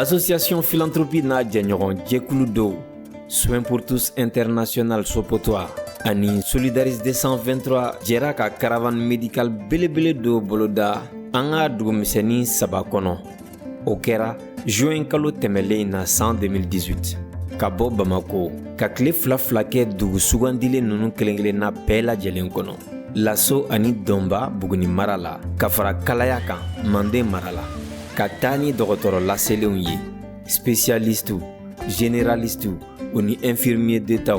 Association Philanthropie n'a jɛɲɔgɔn jɛkulu dɔw Soins pour tous international Sopotoa ani Solidaris 223 jɛra ka caravane médical belebele dɔ boloda an ka dugumisɛnnin 3 kɔnɔ. O kɛra juin kalo tɛmɛlen na san 2018 ka bɔ Bamako ka tile 2 kɛ dugu sugandilen ninnu kelen-kelenna bɛɛ lajɛlen kɔnɔ. Laso ani Dɔnba Buguni mara la ka fara Kalaya kan Mande mara la ka taa ni dɔgɔtɔrɔ laselenw ye spécialistes généralistes u ni infirmiers d'état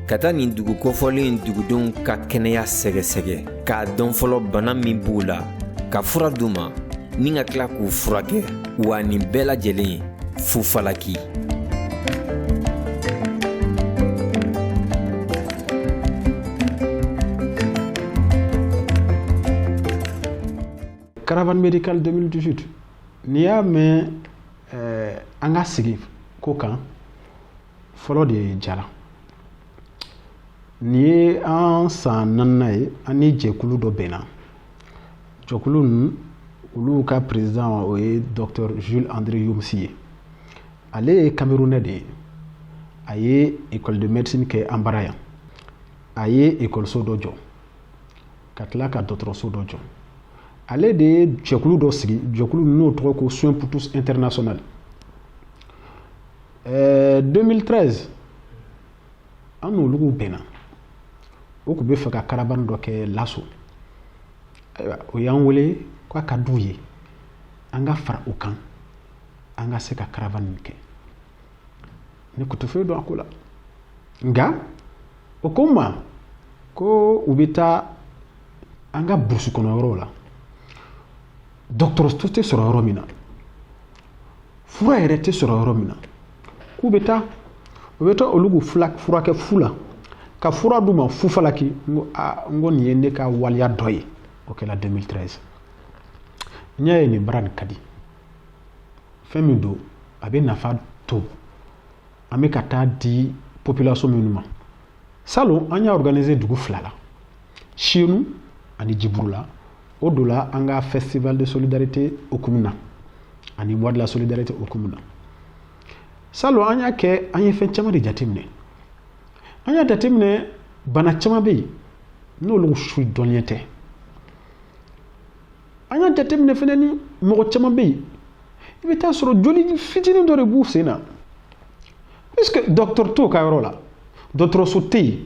ka taa nin dugu kofɔlen dugudenw ka kɛnɛya sɛgɛsɛgɛ k'a dɔn fɔlɔ bana min b'u la ka fura d'u ma ni ka tila k'u furakɛ wa nin bɛɛ lajɛlen fu falaki. Caravane médicale 2018 n'i y'a mɛn an ka sigi ko kan fɔlɔ de jara. Nin ye an san 4nan ye an ni jɛkulu dɔ bɛnna. Jɛkulu ninnu olu ka président o ye Dr Jules André Yomsi ye. Ale ye Camerounais de ye. A ye école de médecine kɛ an bara yan. A ye écoleso dɔ jɔ ka tila ka dɔgɔtɔrɔso dɔ jɔ. Ale de ye jɛkulu dɔ sigi, jɛkulu n'o tɔgɔ ko Soins pour tous international. 2013 an n'olugu bɛnna. O tun bɛ fɛ ka caravane dɔ kɛ Laso. O y'an wele k'a ka d'u ye an ka fara u kan an ka se ka caravane kɛ. Ne kun tɛ foyi dɔn a ko la. Nka o ko n ma ko u bɛ taa an ka burusi kɔnɔ yɔrɔw la. Dɔgɔtɔrɔso tɛ sɔrɔ yɔrɔ min na, fura yɛrɛ tɛ sɔrɔ yɔrɔ min na, k'u bɛ taa olu furakɛ fu la ka fura d'u ma fu falaki. N ko nin ye ne ka waliya dɔ ye. O kɛra 2013. N y'a ye nin baara nin ka di. Fɛn min don a bɛ nafa to an bɛ ka taa di population minnu ma. Salon an y'a organiser dugu 2 la, Chinu ani Djibourula. O don la an ka festival de solidarité hukumu na ani mois de la solidarité hukumu na. Salon an y'a kɛ an ye fɛn caman de jateminɛ. An y'a jateminɛ bana caman bɛ yen n'olu su dɔnniya tɛ. An y'a jateminɛ fɛnɛ ni mɔgɔ caman bɛ yen i bɛ taa sɔrɔ joli fitinin dɔ de b'u sen na. Puisque docteur t'o ka yɔrɔ la, dɔgɔtɔrɔso tɛ yen,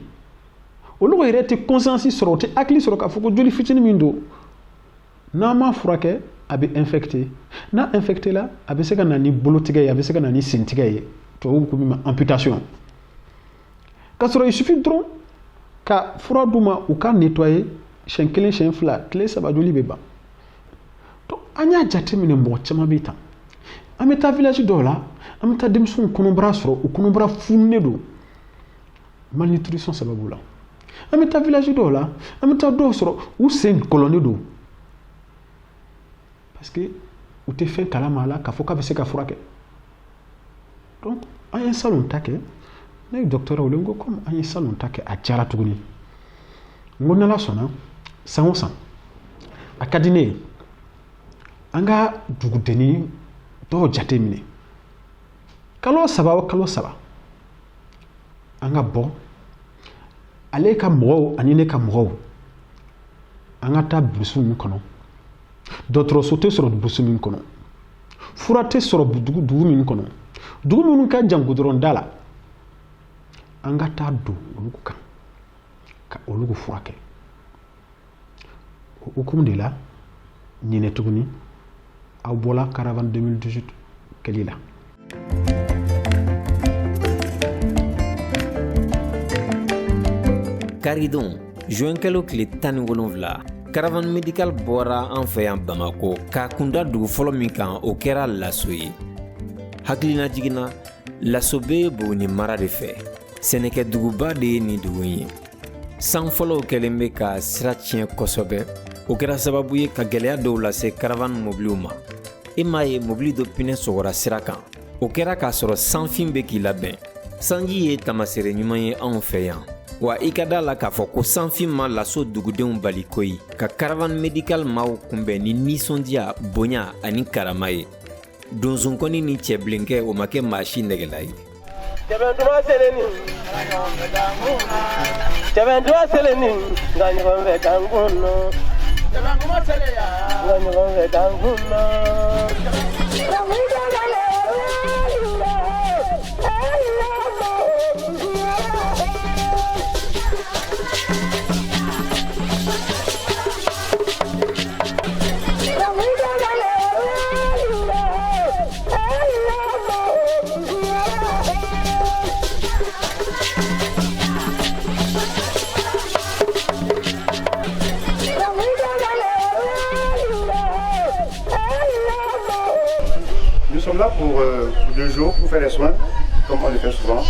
olu yɛrɛ tɛ conscience sɔrɔ, u tɛ hakili sɔrɔ k'a fɔ ko joli fitinin min don n'a ma furakɛ a bɛ infecté. N'a infecté la a bɛ se ka na ni bolotigɛ ye, a bɛ se ka na ni sentigɛ ye, tubabuw ko min ma amputation. K'a sɔrɔ il suffit dɔrɔn ka fura d'u ma u ka nettoyer siɲɛ 1 siɲɛ 2 tile 3 joli bɛ ban. Donc an y'a jateminɛ mɔgɔ caman bɛ tan. An bɛ taa village dɔw la an bɛ taa denmisɛnw kɔnɔbara sɔrɔ u kɔnɔbara fununen don malnutrition sababu la. An bɛ taa village dɔw la an bɛ taa dɔw sɔrɔ u sen gɔlɔnnen don parce que u tɛ fɛn kalama a la k'a fɔ k'a bɛ se ka furakɛ. Donc an ye salon ta kɛ, ne ye docteur wele n ko comme an ye salon ta kɛ a diyara tuguni n ko n'Ala sɔnna san o san a ka di ne ye an ka dugudenni dɔw jate minɛ kalo 3 o kalo 3 an ka bɔ ale ka mɔgɔw ani ne ka mɔgɔw an ka taa burusi min kɔnɔ. Dɔgɔtɔrɔso tɛ sɔrɔ burusi min kɔnɔ, fura tɛ sɔrɔ dugu min kɔnɔ, dugu minnu ka jan goudron da la an ka taa don olu kan ka olu furakɛ. O hukumu de la ɲinɛ tuguni aw bɔra caravane 2018 kɛli la. Karidon juin kalo tile 17 caravane médical bɔra an fɛ yan Bamako k'a kunda dugu fɔlɔ min kan o kɛra Laso ye. Hakilina jiginna Laso bɛ Buguni mara de fɛ. Sɛnɛkɛ duguba de ye nin dugu ye. San fɔlɔw kɛlen bɛ ka sira tiɲɛ kosɛbɛ. O kɛra sababu ye ka gɛlɛya dɔw lase caravane mobiliw ma. E m'a ye mobili dɔ pinɛ sɔgɔra sira kan. O kɛra k'a sɔrɔ sanfin bɛ k'i labɛn. Sanji ye tamasere ɲuman ye anw fɛ yan. Wa i ka da la k'a fɔ ko sanfin ma Laso dugudenw bali koyi ka caravane médical maaw kunbɛn ni nisɔndiya, bonya ani karama ye. donson kɔni ni cɛ bilenkɛ o ma kɛ maa si nɛgɛla ye. Tɛbɛntuma seleni tɛbɛntuma seleni nka ɲɔgɔn fɛ kan kunno tɛbɛntuma seleya nka ɲɔgɔn fɛ kan kunno. Nous sommes là pour 2 jours pour faire les soins, comme on le fait souvent.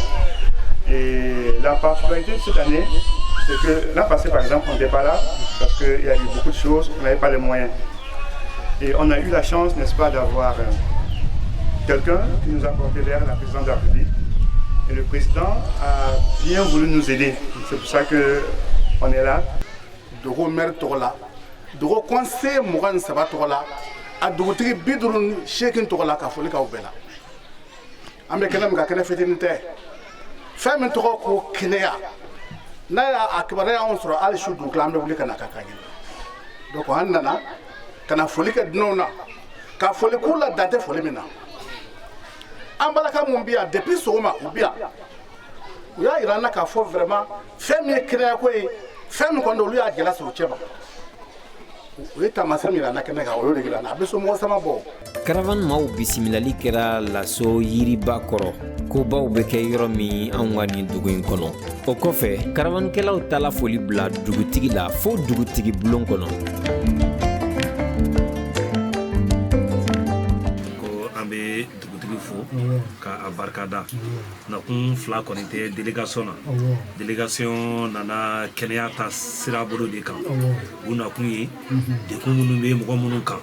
Et la particularité de cette année, c'est que l'an passé, par exemple, on n'était pas là parce qu'il y a eu beaucoup de choses, on n'avait pas les moyens. Et on a eu la chance, n'est-ce pas, d'avoir quelqu'un qui nous a porté vers la présidente de la République. Et le président a bien voulu nous aider. C'est pour ça qu'on est là. Dogo mer togola, dogo conseil Mogan Saba togola, a dogotigi bidurun shekin togola ka foli ka ubela. Ambe kenam ka kene fetinite. Femme togo ko kinea. Na ya akibara on soro al shudu klambe wuli kana ka kagin. Donc hanana kana foli ka dinona. Ka foli kula date foli mina. Ambala ka mumbia depuis soma ubia. Uya irana ka fo vraiment femme kinea ko femme quand on lui a dit la sortie. Caravan maaw bisimilali kɛra laso yiriba kɔrɔ ko baw bɛ kɛ yɔrɔ min an ka nin dugu in kɔnɔ. O kɔfɛ karavankɛlaw taala foli bila dugutigi la fo dugutigi bulon kɔnɔ. Ko an bɛ dugutigi fo ka barikada na kun fila kɔni tɛ délégation na. Délégation nana kɛnɛya ta sira bolo de kan. U nakun ye dekun minnu bɛ mɔgɔ minnu kan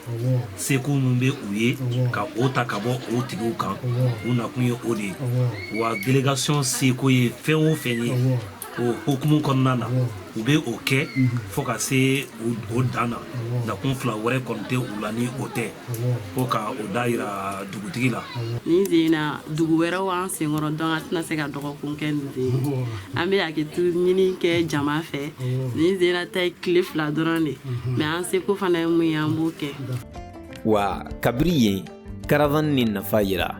seko minnu bɛ u ye ka o ta ka bɔ o tigiw kan u nakun ye o de ye wa délégation seko ye fɛn o fɛn ye o hukumu kɔnɔna na u bɛ o kɛ fo ka se o dan na nakun fila wɛrɛ kɔni tɛ u la ni o tɛ fo ka o da yira dugutigi la. Ni zena dugu wɛrɛw an senkɔrɔ dɔn a tɛna se ka dɔgɔkun kɛ nin zen an bɛ hakɛto ɲini kɛ jama fɛ ni zena ta ye tile 2 dɔrɔn de mɛ an seko fana ye mun ye an b'o kɛ. Wa kabiri yen caravan ni nafa yira.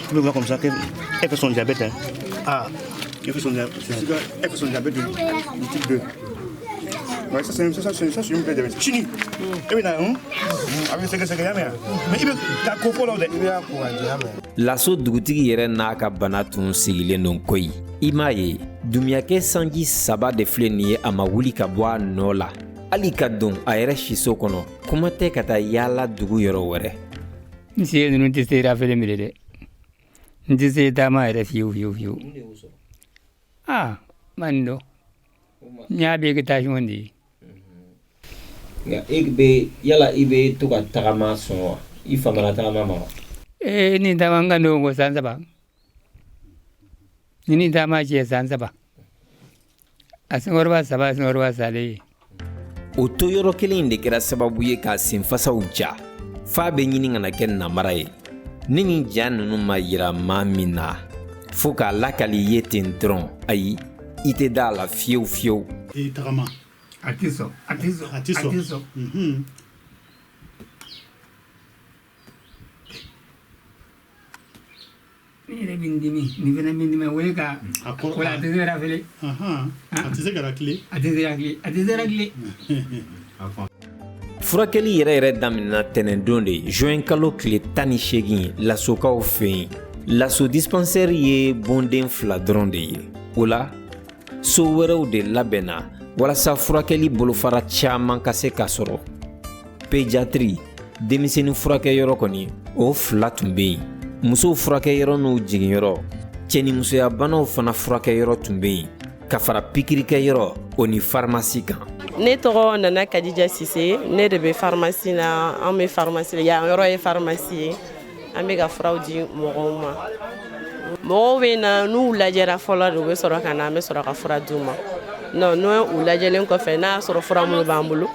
Tu peux voir comme ça qu'elle fait son diabète. Hein. Ah, elle fait son diabète du type 2. Ouais, ça c'est une plaie diabète. Chini. Et bien, avec ce que c'est que mais il veut ta copo là. Laso dugutigi yɛrɛ n'a ka bana tun sigilen don koyi. I m'a ye dumuyakɛ sanji 3 de filɛ nin ye a ma wuli ka bɔ a nɔ la. Hali ka don a yɛrɛ siso kɔnɔ kuma tɛ ka taa yaala dugu yɔrɔ wɛrɛ. N se ninnu tɛ se rafele minɛ dɛ. N tɛ se taama yɛrɛ fiyewu. Man dɔ. N y'a bɛɛ kɛ tansiyɔn de ye. Nka yala i bɛ to ka tagama sɔn wa? I famana tagama ma wa? Ni taama n ka n'o ko san 3. Ni taama cɛ san 3. A senkɔrɔba 3 senkɔrɔba salen ye. O to yɔrɔ kelen de kɛra sababu ye k'a senfasaw ja f'a bɛ ɲini kana kɛ namara ye ni nin ja ninnu ma yira maa min na fo k'a lakali ye ten dɔrɔn ayi i tɛ da a la fiyewu. I tagama. A tɛ sɔn. Ni yɛrɛ bɛ n dimi nin fana bɛ n dimi o ye ka o la a tɛ se rafele. A tɛ se ka rakile. A tɛ se rakile. Furakɛli yɛrɛ daminɛna tɛnɛndon de juin kalo tile 18 lasokaw fɛ yen. Laso dispensaire ye bonden 2 dɔrɔn de ye. O la so wɛrɛw de labɛnna walasa furakɛli bolofara caman ka se ka sɔrɔ. Pédiatrie denmisɛnnin furakɛyɔrɔ kɔni o 2 tun bɛ yen. Musow furakɛyɔrɔ n'u jiginyɔrɔ cɛnimusoya banaw fana furakɛyɔrɔ tun bɛ yen ka fara pikirikɛyɔrɔ o ni pharmacie kan. Ne tɔgɔ Nana Kadija Sise ne de bɛ pharmacie na an bɛ pharmacie la yan yɔrɔ ye pharmacie ye an bɛ ka furaw di mɔgɔw ma. Mɔgɔw bɛ na n'u lajɛra fɔlɔ de u bɛ sɔrɔ ka na an bɛ sɔrɔ ka fura d'u ma. non n'o ye u lajɛlen kɔfɛ n'a y'a sɔrɔ fura minnu b'an bolo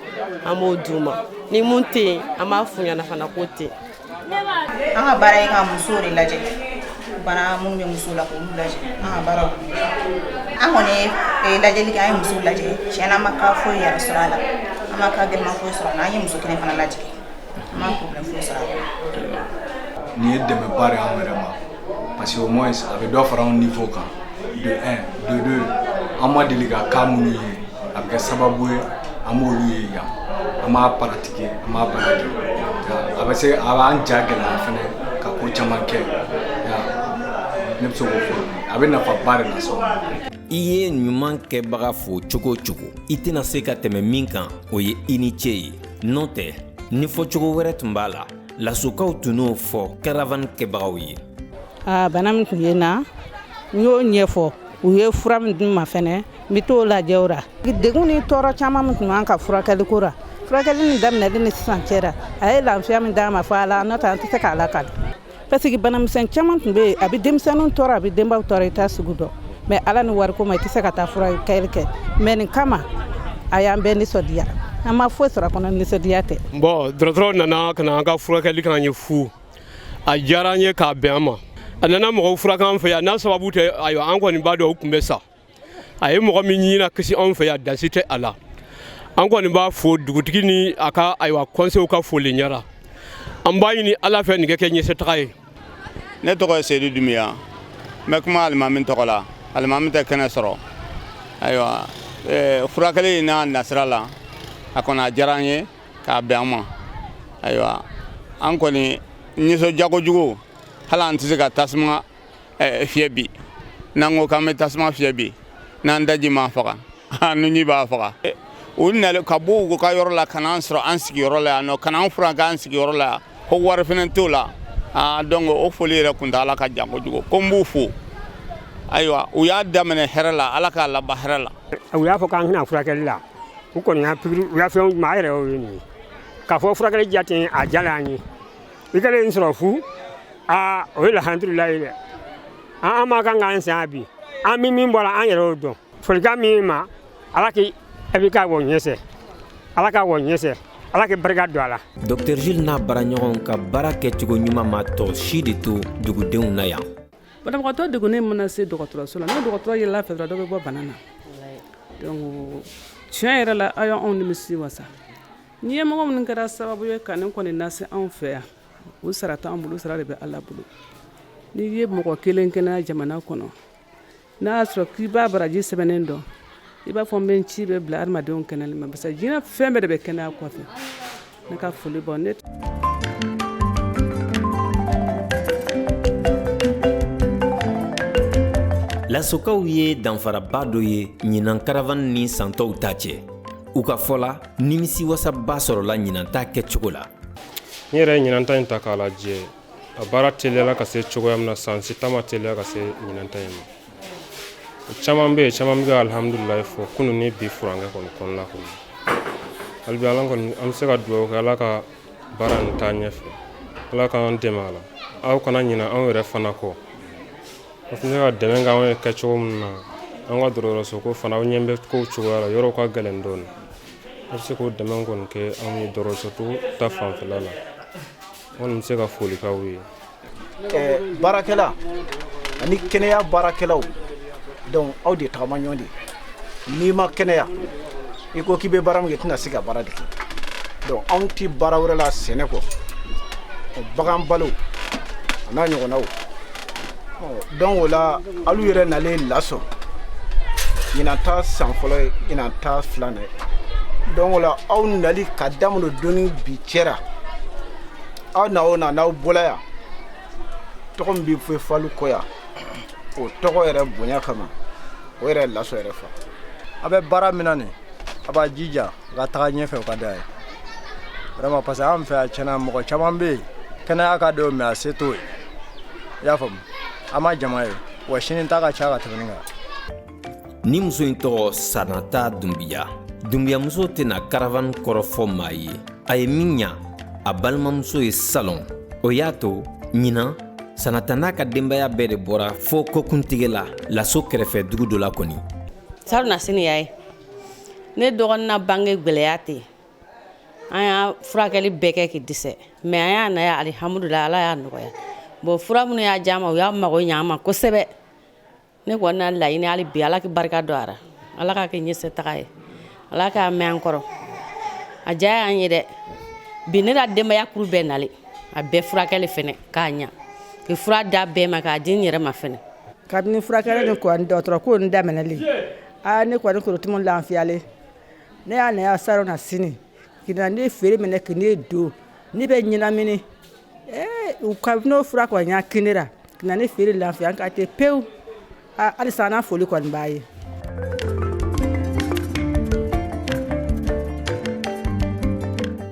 an b'o d'u ma ni mun tɛ yen an b'a f'u ɲɛna fana k'o tɛ yen. an ka baara ye ka musow de lajɛ bana minnu bɛ musow la k'olu lajɛ an ka baaraw an kɔni ye lajɛli kɛ an ye musow lajɛ tiɲɛna an ma ka foyi yɛrɛ sɔrɔ a la an ma ka gɛlɛman foyi sɔrɔ a la an ye muso kelen fana lajɛ an ma problème foyi sɔrɔ a la. Nin ye dɛmɛba de an yɛrɛ ma parce que au moins a bɛ dɔ fara anw niveau kan de 1 de 2 an ma deli ka cas minnu ye a bɛ kɛ sababu ye an b'olu ye yan an b'a pratiquer an b'a baara kɛ a bɛ se a b'an ja gɛlɛya fɛnɛ ka ko caman kɛ ne bɛ se k'o fɔ a bɛ nafaba de lase aw ma. I ye ɲuman kɛbaga fo cogo o cogo i tɛna se ka tɛmɛ min kan o ye i ni ce ye n'o tɛ ni fɔcogo wɛrɛ tun b'a la lasokaw tun n'o fɔ caravane kɛbagaw ye. Bana min tun ye na n y'o ɲɛfɔ u ye fura min di n ma fɛnɛ n bɛ t'o lajɛ o la degun ni tɔɔrɔ caman min tun b'an ka furakɛli ko la furakɛli nin daminɛli ni sisan cɛra a ye lafiya min d'a ma fɔ a la n'o tɛ an tɛ se k'a lakali parce que banamisɛn caman tun bɛ yen a bɛ denmisɛnninw tɔɔrɔ a bɛ denbaw tɔɔrɔ i t'a sugu dɔn mais ala ni wariko ma i tɛ se ka taa furakɛli kɛ mais nin kama a y'an bɛɛ nisɔndiya an ma foyi sɔrɔ a kɔnɔ nisɔndiya tɛ. Bon dɔgɔtɔrɔ nana ka na an ka furakɛli ka ɲɛ fu a diyara an ye k'a bɛn an ma a nana mɔgɔw furakɛ an fɛ yan n'a sababu tɛ ayiwa an kɔni b'a dɔn u tun bɛ sa a ye mɔgɔ min ɲini na kisi anw fɛ yan dansi tɛ a la an kɔni b'a fo dugutigi ni a ka ayiwa conseil ka foli ɲɛra an b'a ɲini ala fɛ nin kɛ ɲɛsɛtaga ye. Ne tɔgɔ ye Seydou Doumbia n bɛ kuma alimami tɔgɔ la alimami tɛ kɛnɛ sɔrɔ ayiwa furakɛli n'a nasira la a kɔni a diyara an ye k'a bɛn an ma ayiwa an kɔni nisɔndiya kojugu hali an tɛ se ka tasuma fiyɛ bi n'an ko k'an bɛ tasuma fiyɛ bi n'an daji m'a faga an nuji b'a faga u nalen ka bɔ u ka yɔrɔ la ka n'an sɔrɔ an sigiyɔrɔ la yan nɔ ka n'an furakɛ an sigiyɔrɔ la yan ko wari fɛnɛ t'o la donc o foli yɛrɛ kun tɛ ala ka jan kojugu ko n b'u fo ayiwa u y'a daminɛ hɛrɛ la ala k'a laban hɛrɛ la. u y'a fɔ k'an tɛna furakɛli la u kɔni y'a pikiri u y'a fɛn maa yɛrɛ y'o ye nin ye k'a fɔ furakɛli diya tɛ a diyala an ye i kɛlen sɔrɔ fu o ye alhamdulilayi ye dɛ an ma kan k'an sen bi an bɛ min bɔ la an yɛrɛ y'o dɔn folikan min ma ala k'i k'a wɔ ɲɛsɛ ala k'a wɔ ɲɛsɛ ala k'i barika don a la. Dr Jules n'a baaraɲɔgɔnw ka baara kɛcogo ɲuman ma tɔ si de to dugudenw na yan. Banabagatɔ degunnen mana se dɔgɔtɔrɔso la n'o dɔgɔtɔrɔ yɛlɛla fɛ dɔrɔn dɔ bɛ bɔ bana na donc tiɲɛ yɛrɛ la a y'anw nimisi wasa ni ɲɛmɔgɔ minnu kɛra sababu ye ka nin kɔni lase anw fɛ yan o sara t'an bolo sara de bɛ ala bolo n'i ye mɔgɔ kelen kɛnɛya jamana kɔnɔ n'a y'a sɔrɔ k'i b'a baraji sɛbɛnnen dɔn i b'a fɔ n bɛ n ci bɛ bila adamadenw kɛnɛli ma parce que diɲɛ fɛn bɛɛ de bɛ kɛnɛya kɔfɛ ne ka foli bɔ ne. Lasokaw ye danfaraba dɔ ye ɲinan caravane ni santɔw ta cɛ u ka fɔ la nimisi wasaba sɔrɔla ɲinan ta kɛcogo la. N yɛrɛ ye ɲinan ta in ta k'a lajɛ a baara teliyala ka se cogoya min na san si ta ma teliya ka se ɲinan ta in ma caman bɛ yen caman bɛ ka alhamdulilayi fɔ kunun ni bi furankɛ kɔni kɔnɔna kɔnɔ hali bi ala kɔni an bɛ se ka dugawu kɛ ala ka baara nin taa ɲɛfɛ ala k'an dɛmɛ a la aw kana ɲina anw yɛrɛ fana kɔ a tun bɛ ka dɛmɛ kɛ anw ye kɛcogo min na an ka dɔgɔtɔrɔso ko fana aw ɲɛ bɛ kow cogoya la yɔrɔw ka gɛlɛn dɔɔnin a bɛ se k'o dɛmɛ kɔni kɛ anw ye dɔgɔtɔrɔso ta fanfɛla la an bɛ se ka foli k'aw ye. Baarakɛla ani kɛnɛya baarakɛlaw donc aw de tagama ɲɔgɔn de n'i ma kɛnɛya i ko k'i bɛ baara min kɛ i tɛna se ka baara de kɛ donc anw ti baara wɛrɛ la sɛnɛ kɔ bagan balo a n'a ɲɔgɔnnaw donc o la alu yɛrɛ nalen lasɔn ɲinan ta san fɔlɔ ye ɲinan ta filanan ye donc o la aw nali ka daminɛ donni bi cɛra aw na o na n'aw bɔla yan tɔgɔ min bɛ fɔ falu kɔ yan o tɔgɔ yɛrɛ bonya kama o yɛrɛ lasɔ yɛrɛ fa a bɛ baara min na nin a b'a jija a ka taga ɲɛfɛ o ka d'a ye vraiment parce que an fɛ yan tiɲɛna mɔgɔ caman bɛ yen kɛnɛya ka d'o mais a se t'o ye i y'a faamu a ma jama ye wa sini ta ka ca ka tɛmɛ nin kan. Ni muso in tɔgɔ Sanata Dunbiya muso tɛna caravane kɔrɔ fɔ maa ye a ye min ɲa a balimamuso ye salon o y'a to ɲinan Sanata n'a ka denbaya bɛɛ de bɔra fo kɔkuntigi la laso kɛrɛfɛ dugu dɔ la kɔni. Salu na sini yaye ne dɔgɔnin na bange gwɛlɛya tɛ an y'a furakɛli bɛɛ kɛ k'i dɛsɛ mais an y'a na ye alihamudulila ala y'a nɔgɔya bon fura minnu y'a diya ma u y'a mago ɲɛ an ma kosɛbɛ ne kɔni na laɲini hali bi ala ka barika don a la ala k'a kɛ ɲɛsɛtaga ye ala k'a mɛn an kɔrɔ a diya y'an ye dɛ bi ne ka denbaya kuru bɛɛ nalen a bɛɛ furakɛli fɛnɛ k'a ɲa k'i fura da bɛɛ ma k'a di n yɛrɛ ma fɛnɛ kabini furakɛli ni kɔni dɔgɔtɔrɔ ko ni daminɛli ne kɔni korotumu lafiyalen ne y'a naya saro na sini kina ne feere minɛ ki ne don ne bɛ ɲinamini u ka n'o fura kɔni y'a kinera kina ne feere lafiya an ka tɛ pewu halisa n'a foli kɔni b'a ye.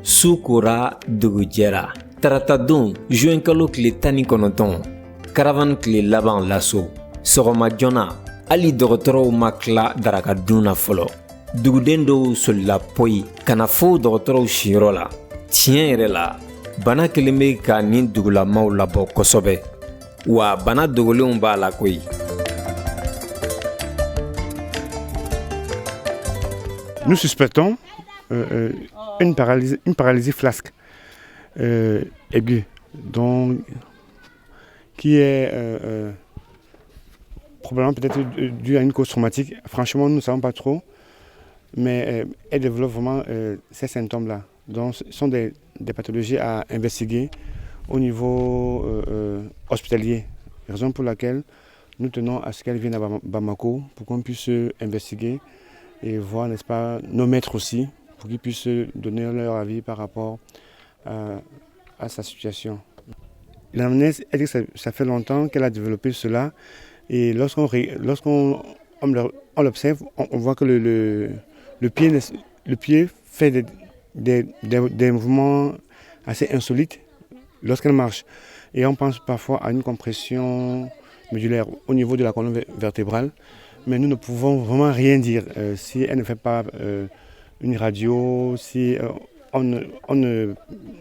Su kora dugu jɛra tarata don juin kalo tile 19 caravane tile laban laso sɔgɔma joona hali dɔgɔtɔrɔw ma tila daraka dun na fɔlɔ duguden dɔw solila poyi ka na fo dɔgɔtɔrɔw siyɔrɔ la tiɲɛ yɛrɛ la bana kelen bɛ ka nin dugulamaw labɔ kosɛbɛ wa bana dogolenw b'a la koyi. Nous suspectons une paralysie flasque aiguë, donc qui est probablement peut-être due à une cause traumatique. Franchement, nous ne savons pas trop, mais elle développe vraiment ces symptômes-là. Donc, ce sont des pathologies à investiguer au niveau hospitalier. Raison pour laquelle nous tenons à ce qu'elle vienne à Bamako pour qu'on puisse investiguer et voir, n'est-ce pas, nos maîtres aussi, pour qu'ils puissent donner leur avis par rapport à sa situation. L'anamnèse, elle dit que ça fait longtemps qu'elle a développé cela, et lorsqu'on l'observe, on voit que le pied fait des mouvements assez insolites lorsqu'elle marche. Et on pense parfois à une compression médulaire au niveau de la colonne vertébrale. Mais nous ne pouvons vraiment rien dire si elle ne fait pas une radio, si on ne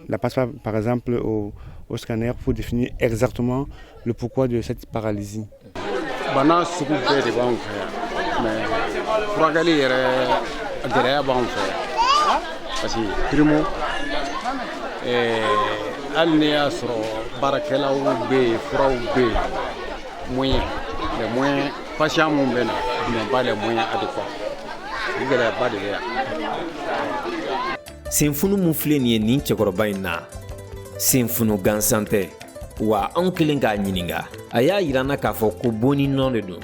la passe pas par exemple au scanner pour définir exactement le pourquoi de cette paralysie. Bana sugu bɛɛ de b'anw fɛ yan mais furakɛli yɛrɛ gɛlɛya b'anw fɛ yan parce que primo hali ni y'a sɔrɔ baarakɛlaw bɛ yen furaw bɛ yen moyen les moyens patient mun bɛ na n'ont pas les moyens adéquats o gɛlɛyaba de bɛ yan. senfunu mun filɛ nin ye nin cɛkɔrɔba in na senfunu gansan tɛ wa anw kelen k'a ɲininga a y'a yirana k'a fɔ ko bonni nɔ de don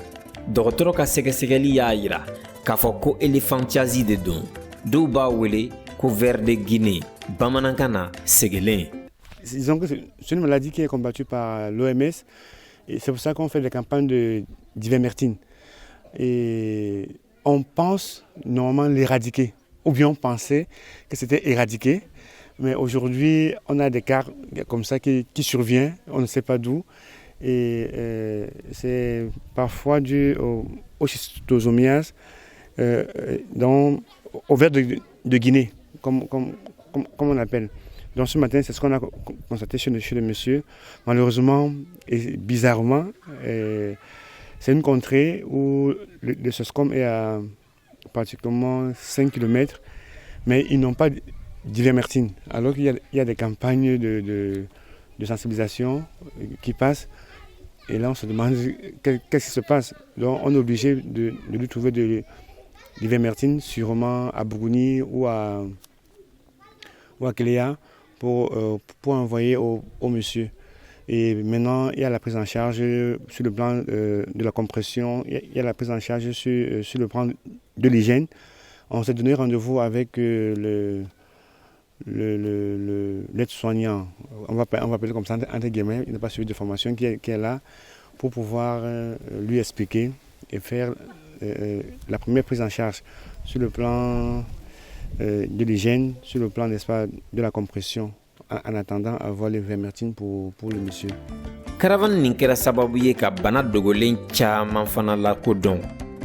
dɔgɔtɔrɔ ka sɛgɛsɛgɛli y'a yira k'a fɔ ko elephantiasie de don dɔw b'a wele ko ver de Guinée bamanankan na segelen. Disons que c'est une maladie qui est combattue par l'OMS et c'est pour ça qu'on fait des campagnes d'ivermectine. Et on pense normalement l'éradiquer, ou bien on pensait que c'était éradiqué, mais aujourd'hui on a des cas comme ça qui surviennent, on ne sait pas d'où, et c'est parfois dû au schistosomiase, au ver de Guinée, comme on appelle. Donc ce matin, c'est ce qu'on a constaté chez le monsieur. Malheureusement et bizarrement, c'est une contrée où le SOSCOM est à pratiquement 5 km, mais ils n'ont pas d'ivermectine. Alors qu'il y a des campagnes de sensibilisation qui passent, et là on se demande qu'est-ce qui se passe. Donc on est obligé de lui trouver de l'ivermectine, sûrement à Bougouni ou à Kéléa, pour envoyer au monsieur. Et maintenant, il y a la prise en charge sur le plan de la compression, il y a la prise en charge sur le plan de l'hygiène. On s'est donné rendez-vous avec l'aide-soignant, on va appeler comme ça, entre guillemets, il n'a pas suivi de formation, qui est là pour pouvoir lui expliquer et faire la première prise en charge sur le plan de l'hygiène, sur le plan, n'est-ce pas, de la compression, en attendant avoir l'ivermectine pour le monsieur. Caravane nin kɛra sababu ye ka bana dogolen caman fana lakodɔn.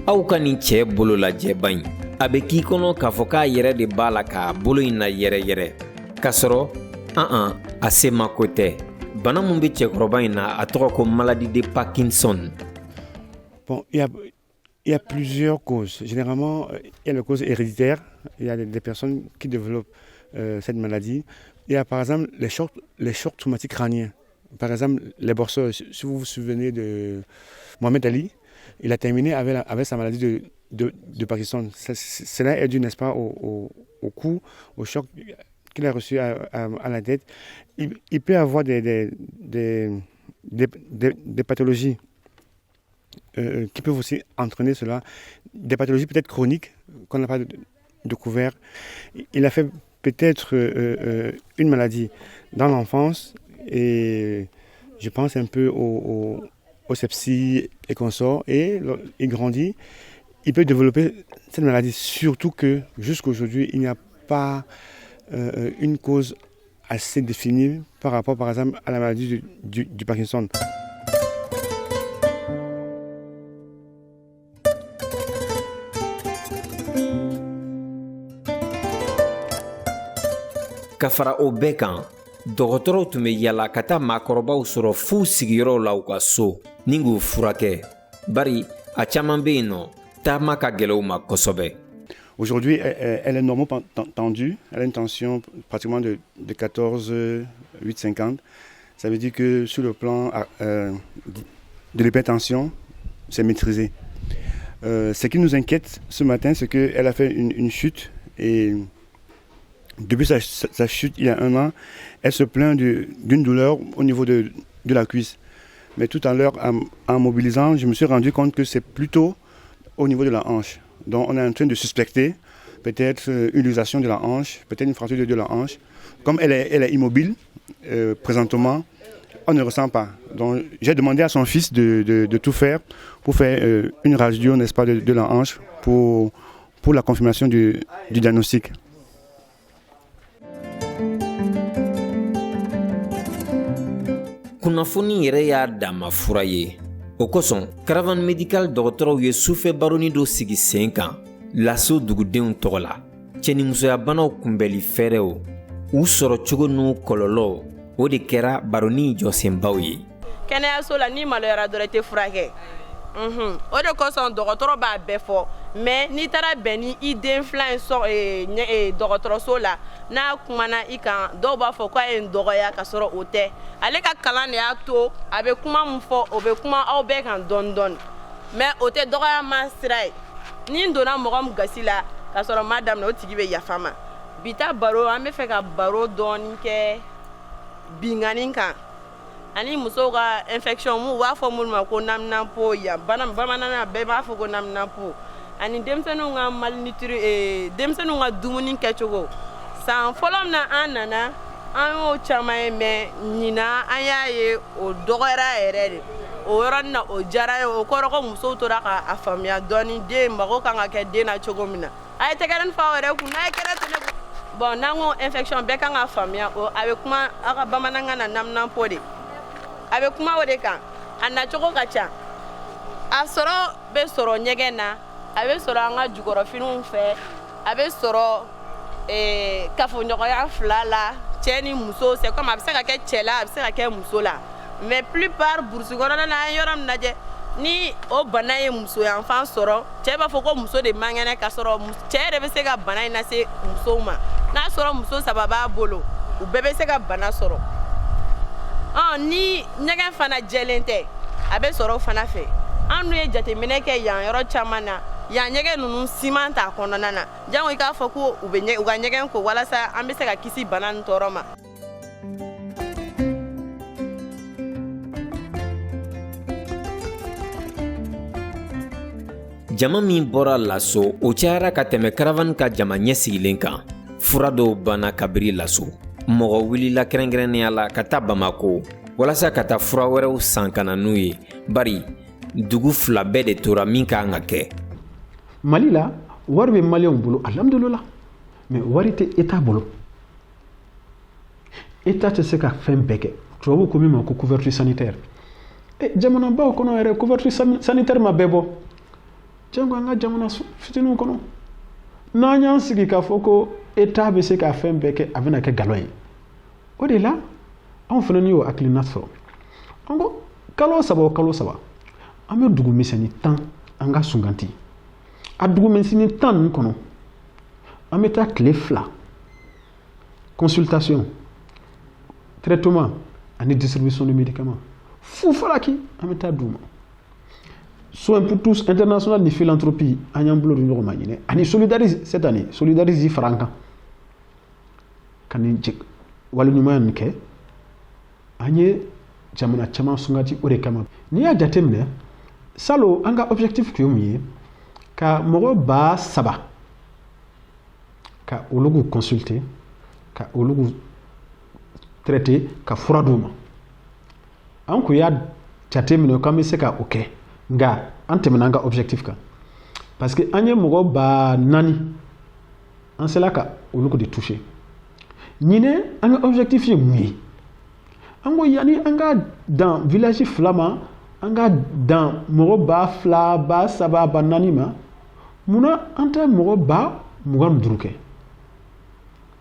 Aw ka nin cɛ bolo lajɛ ba in a bɛ k'i kɔnɔ k'a fɔ k'a yɛrɛ de b'a la k'a bolo in na yɛrɛ k'a sɔrɔ a se ma ko tɛ. Bana mun bɛ cɛkɔrɔba in na a tɔgɔ ko maladie de Parkinson. Bon, il y a plusieurs causes. Généralement, il y a les causes héréditaires. Il y a des personnes qui développent cette maladie. Il y a par exemple les chocs traumatiques crâniens. Par exemple, les boxeurs. Si vous vous souvenez de Mohamed Ali, il a terminé avec sa maladie de Parkinson. Cela est dû, n'est-ce pas, au coup, au choc qu'il a reçu à la tête. Il peut avoir des pathologies qui peuvent aussi entraîner cela, des pathologies peut-être chroniques qu'on n'a pas découvert. Il a fait peut-être une maladie dans l'enfance et je pense un peu au sepsis et consorts, et il grandit, il peut développer cette maladie, surtout que jusqu'à aujourd'hui il n'y a pas une cause assez définie par rapport par exemple à la maladie du Parkinson. Ka fara o bɛɛ kan dɔgɔtɔrɔw tun bɛ yala ka taa maakɔrɔbaw sɔrɔ f'u sigiyɔrɔw la u ka so ni k'u furakɛ bari a caman bɛ yen nɔ taama ka gɛlɛ u ma kosɛbɛ. Aujourd'hui, elle est normalement tendue, elle a une tension pratiquement de 14, 8,50. Ça veut dire que sur le plan de l'hypertension, c'est maîtrisé. Ce qui nous inquiète ce matin, c'est qu'elle a fait une chute et depuis sa chute il y a 1 an, elle se plaint d'une douleur au niveau de la cuisse. Mais tout à l'heure, en mobilisant, je me suis rendu compte que c'est plutôt au niveau de la hanche. Donc on est en train de suspecter peut-être une luxation de la hanche, peut-être une fracture de la hanche. Comme elle est immobile présentement, on ne ressent pas. Donc j'ai demandé à son fils de tout faire pour faire une radio, n'est-ce pas, de la hanche pour la confirmation du diagnostic. Kunnafoni yɛrɛ y'a dama fura ye o kosɔn Caravan Médical dɔgɔtɔrɔw ye sufɛ baroni dɔ sigi sen kan laso dugudenw tɔgɔ la cɛnimusoya banaw kunbɛli fɛɛrɛw u sɔrɔ cogo n'u kɔlɔlɔw o de kɛra baroni jɔsenbaw ye. Kɛnɛyaso la ni maloyara dɔrɔn tɛ furakɛ o de kosɔn dɔgɔtɔrɔ b'a bɛɛ fɔ mais n'i taara bɛn ni i den filan ye dɔgɔtɔrɔso la n'a kumana i kan dɔw b'a fɔ k'a ye n dɔgɔya ka sɔrɔ o tɛ ale ka kalan de y'a to a bɛ kuma min fɔ o bɛ kuma aw bɛɛ kan dɔɔni dɔɔni mais o tɛ dɔgɔyama sira ye ni n donna mɔgɔ min gasi la ka sɔrɔ ma daminɛ o tigi bɛ yafa ma bi ta baro an bɛ fɛ ka baro dɔɔni kɛ bingani kan ani musow ka infection mu b'a fɔ minnu ma ko naminapo yan bamanana bɛɛ b'a fɔ ko naminapo ani denmisɛnninw ka malnutri denmisɛnninw ka dumuni kɛcogo san fɔlɔ min na an nana an y'o caman ye mais ɲina an y'a ye o dɔgɔyara yɛrɛ de o yɔrɔnin na o diyara ye o kɔrɔ ko musow tora k'a faamuya dɔɔni den mago kan ka kɛ den na cogo min na a ye tɛgɛrɛnin fa yɛrɛ kun n'a ye kɛrɛ to ne kun bon n'an ko infection bɛɛ kan ka faamuya a bɛ kuma a ka bamanankan na naminapo de a bɛ kuma o de kan a nacogo ka ca a sɔrɔ bɛ sɔrɔ ɲɛgɛn na a bɛ sɔrɔ an ka jukɔrɔfiniw fɛ a bɛ sɔrɔ kafoɲɔgɔnya fila la cɛ ni muso c'est comme a bɛ se ka kɛ cɛ la a bɛ se ka kɛ muso la mais plupart burusi kɔnɔna na an ye yɔrɔ min lajɛ ni o bana ye musoyanfan sɔrɔ cɛ b'a fɔ ko muso de man kɛnɛ ka sɔrɔ cɛ yɛrɛ bɛ se ka bana in lase musow ma n'a sɔrɔ muso 3 b'a bolo u bɛɛ bɛ se ka bana sɔrɔ ni ɲɛgɛn fana jɛlen tɛ a bɛ sɔrɔ fana fɛ an n'u ye jateminɛ kɛ yan yɔrɔ caman na yan ɲɛgɛn ninnu siman t'a kɔnɔna na jango i k'a fɔ ko u ka ɲɛgɛn ko walasa an bɛ se ka kisi bana nin tɔɔrɔ ma. jama min bɔra laso o cayara ka tɛmɛ Caravan ka jama ɲɛsigilen kan fura dɔw banna kabiri laso mɔgɔ wulila kɛrɛnkɛrɛnnenya la ka taa Bamako walasa ka taa fura wɛrɛw san ka na n'u ye bari dugu 2 bɛɛ de tora min ka kan ka kɛ. Mali la wari bɛ maliyɛnw bolo alhamdulillah mais wari tɛ État bolo État tɛ se ka fɛn bɛɛ kɛ tubabuw ko min ma ko couverture sanitaire jamanabaw kɔnɔ yɛrɛ couverture sanitaire ma bɛɛ bɔ jango an ka jamana fitininw kɔnɔ n'an y'an sigi k'a fɔ ko État bɛ se ka fɛn bɛɛ kɛ a bɛna kɛ galon ye o de la anw fana y'o hakilina sɔrɔ an ko kalo 3 o kalo 3 an bɛ dugu misɛnnin 10 an ka sunganti a dugumɛnsini 10 ninnu kɔnɔ an bɛ taa tile 2 consultation traitement ani distribution de médicaments fu falaki an bɛ taa d'u ma soins pour tous international ni philanthropie an y'an bolo di ɲɔgɔn ma ɲinɛ ani solidarise cette année solidarise fara an kan ka nin waleɲuman nin kɛ an ye jamana caman sungati o de kama n'i y'a jateminɛ salo an ka objectif tun ye mun ye ka mɔgɔ 3,000 ka olu consulter ka olu traiter ka fura d'u ma an kun y'a jateminɛ k'an bɛ se ka o kɛ nka an tɛmɛna an ka objectif kan parce que an ye mɔgɔ 4,000 an sela ka olu de toucher ɲinɛ an ka objectif ye mun ye an ko yani an ka dan village 2 ma an ka dan mɔgɔ 2,000 3,000 4,000 ma munna an tɛ mɔgɔ 25,000 kɛ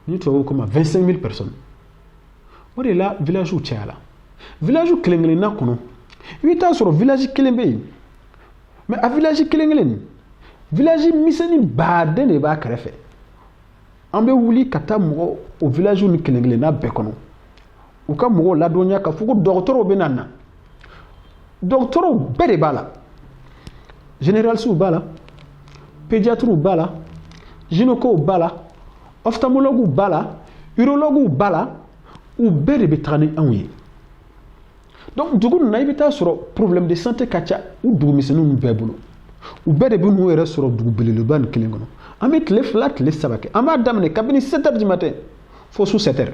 ni tubabu ko ma 25,000 personnes o de la village cayala village kelen-kelenna kɔnɔ i bɛ taa sɔrɔ village kelen bɛ yen mais a village kelen-kelen village misɛnnin baden de b'a kɛrɛfɛ an bɛ wuli ka taa mɔgɔ o village ni kelen-kelenna bɛɛ kɔnɔ u ka mɔgɔw ladɔnya ka fɔ ko dɔgɔtɔrɔw bɛ na dɔgɔtɔrɔw bɛɛ de b'a la généralistes b'a la pédiatres b'a la gynécos b'a la ophtalmologues b'a la urologues b'a la u bɛɛ de bɛ taga ni anw ye donc dugu ninnu na i bɛ taa sɔrɔ problème de santé ka ca u dugu misɛnninw bɛɛ bolo u bɛɛ de bɛ n'u yɛrɛ sɔrɔ dugu belebeleba nin kelen kɔnɔ an bɛ tile 2 tile 3 kɛ an b'a daminɛ kabini 7h du matin fo su 7h.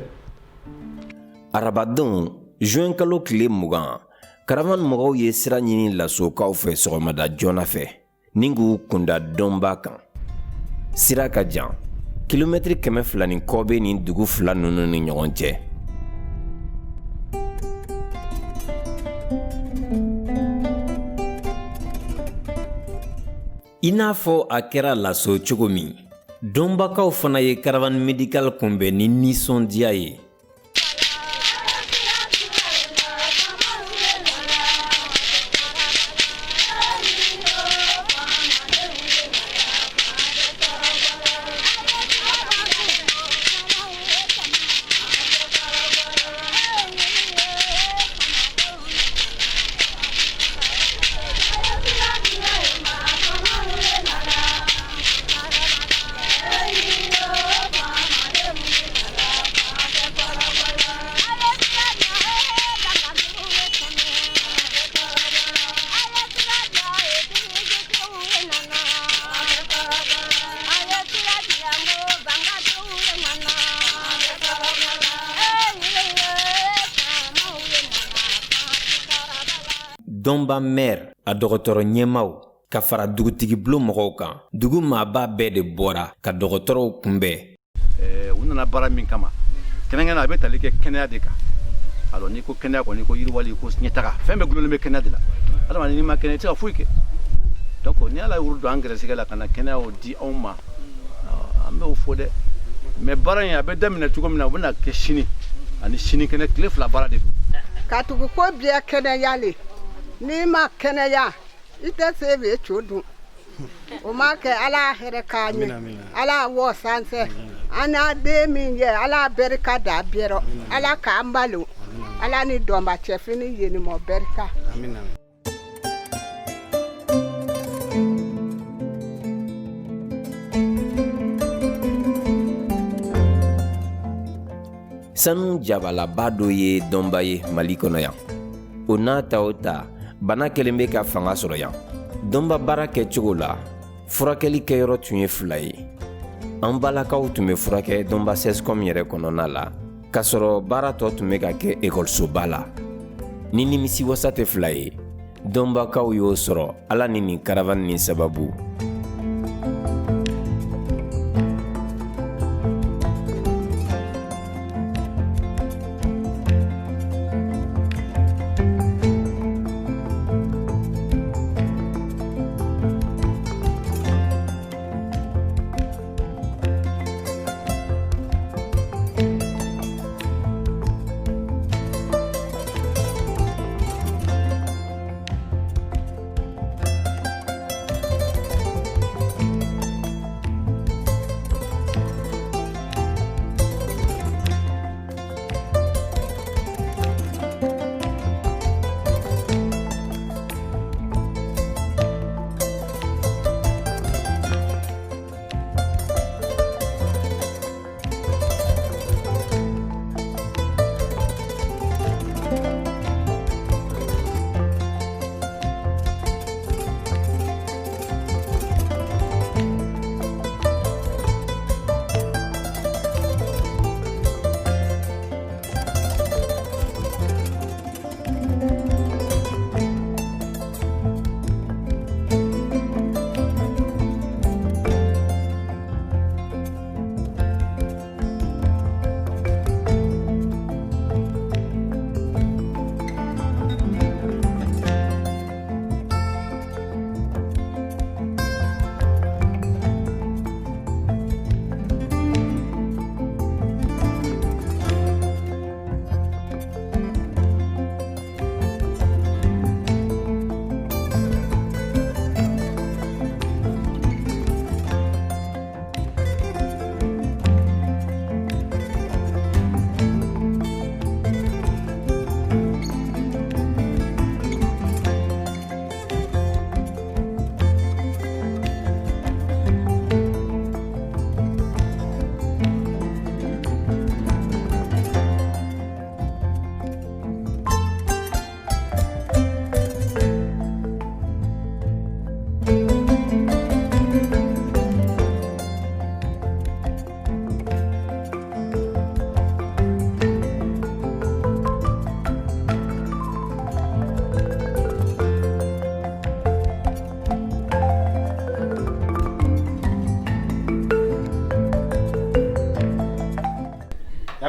arabadenw juin kalo tile 20 karavan mɔgɔw ye sira ɲini lasokaw fɛ sɔgɔmada joona fɛ ni k'u kunda dɔnba kan sira ka jan kilomɛtiri 200 ni kɔ bɛ nin dugu 2 ninnu ni ɲɔgɔn cɛ. I n'a fɔ a kɛra laso cogo min dɔnbakaw fana ye caravane médicale kunbɛn ni nisɔndiya ye. dɔnba maire a dɔgɔtɔrɔ ɲɛmaw ka fara dugutigi bulon mɔgɔw kan dugu maaba bɛɛ de bɔra ka dɔgɔtɔrɔw kunbɛn. U nana baara min kama kɛnɛkɛnɛ a bɛ tali kɛ kɛnɛya de kan alors n'i ko kɛnɛya kɔni ko yiriwali ko ɲɛtaga fɛn bɛɛ gulonnen bɛ kɛnɛya de la adamaden n'i ma kɛnɛ i tɛ se ka foyi kɛ donc ni ala ye woro don an gɛrɛsɛgɛ la ka na kɛnɛyaw di anw ma an b'o fɔ dɛ mais baara in a bɛ daminɛ cogo min na o bɛ na kɛ sini ani sini kɛnɛ tile 2 baara de don. ka tugu ko biya kɛnɛyali n'i ma kɛnɛya i tɛ se bɛ co dun o ma kɛ ala hɛrɛ k'a ɲɛ ala wɔ sansɛ an n'a den min ye ala barika da bɛrɛ ala k'an balo ala ni dɔnba cɛfini yenimɔ barika. sanu jabalaba dɔ ye dɔnba ye mali kɔnɔ yan o n'a ta o ta bana kelen bɛ ka fanga sɔrɔ yan dɔnba baara kɛcogo la furakɛli kɛyɔrɔ tun ye 2 ye an balakaw tun bɛ furakɛ dɔnba sescom yɛrɛ kɔnɔna la k'a sɔrɔ baara tɔ tun bɛ ka kɛ ekɔlisoba la ni nimisiwasa tɛ 2 ye dɔnbakaw y'o sɔrɔ ala ni nin caravane nin sababu.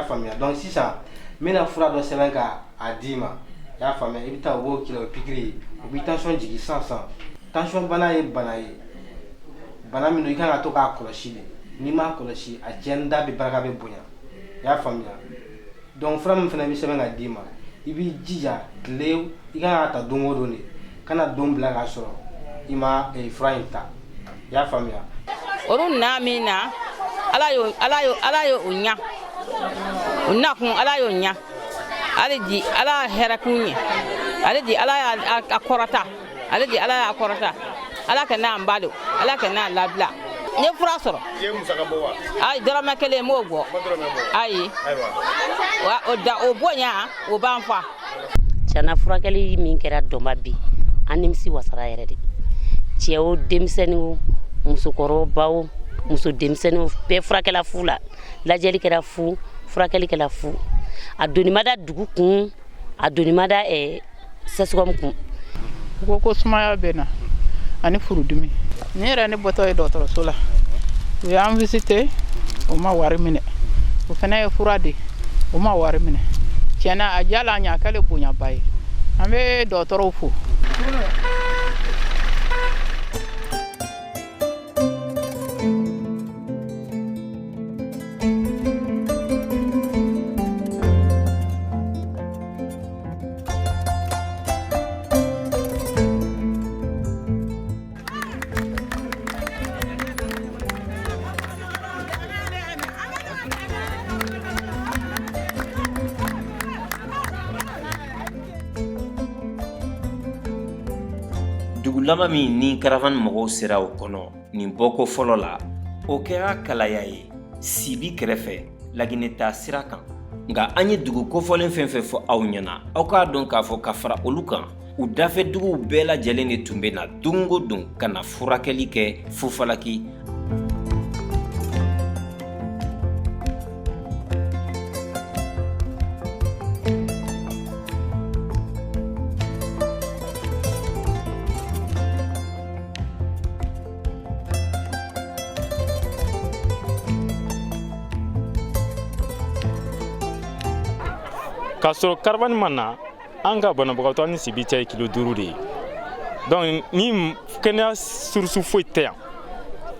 y'a faamuya donc sisan n bɛna fura dɔ sɛbɛn ka a d'i ma y'a faamuya i bɛ taa o b'o k'i la o pikiri ye o b'i tension jigin san tension bana ye bana ye bana min don i kan ka to k'a kɔlɔsi de n'i m'a kɔlɔsi a tiɲɛnida bɛ barika bɛ bonya y'a faamuya donc fura min fana bɛ sɛbɛn ka d'i ma i b'i jija tile i kan ka ta don o don de kana don bila k'a sɔrɔ i ma fura in ta y'a faamuya. olu na min na ala y'o ɲa o nakun ala y'o ɲa ale di ala hɛrɛ kun ye ale di ala y'a kɔrɔta ale di ala y'a kɔrɔta ala ka n'a ba don ala ka n'a labila n ye fura sɔrɔ ayi dɔrɔmɛ kelen m'o bɔ ayi o bonya o b'an fa. Tiɲɛna furakɛli min kɛra dɔnba bi an nimisi wasara yɛrɛ de cɛ o denmisɛnnin o musokɔrɔba o muso denmisɛnnin o bɛɛ furakɛla fu la lajɛli kɛra fu furakɛli kɛra fu a doni ma da dugu kun a doni ma da sɛsugɔmu kun. ko sumaya bɛ na ani furudimi ne yɛrɛ ne bɔtɔ ye dɔgɔtɔrɔso la u y'an visite o ma wari minɛ o fana ye fura di o ma wari minɛ tiɲɛna a jala an ɲa k'ale bonyaba ye an bɛ dɔgɔtɔrɔw fo. dugulama min ni caravane mɔgɔw sera o kɔnɔ nin bɔko fɔlɔ la o kɛra kalaya ye sibi kɛrɛfɛ laginɛta sira kan nka an ye dugu kofɔlen fɛn fɛn fɔ aw ɲɛna aw k'a dɔn k'a fɔ ka fara olu kan u dafɛ duguw bɛɛ lajɛlen de tun bɛ na don o don ka na furakɛli kɛ fufalaki. K'a sɔrɔ caravane ma na an ka banabagatɔ ni sibi cɛ ye kilo 5 de ye donc ni kɛnɛya surusu foyi tɛ yan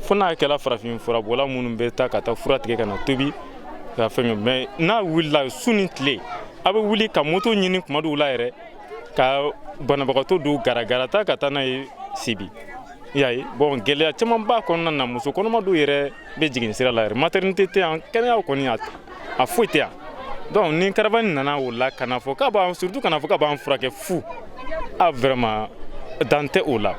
fo n'a kɛla farafin furabɔla minnu bɛ taa ka taa fura tigɛ ka na tobi ka fɛn mais n'a wulila su ni tile a bɛ wuli ka moto ɲini kuma dɔw la yɛrɛ ka banabagatɔ dɔw garagara ta ka taa n'a ye sibi i y'a ye bon gɛlɛya caman b'a kɔnɔna na muso kɔnɔma dɔw yɛrɛ bɛ jigin sira la yɛrɛ maternité tɛ yan kɛnɛya kɔni a foyi tɛ yan. Donc ni caravane nana o la kana fɔ k'a b'an surtout kana fɔ k'a b'an furakɛ fu a vraiment dan tɛ o la.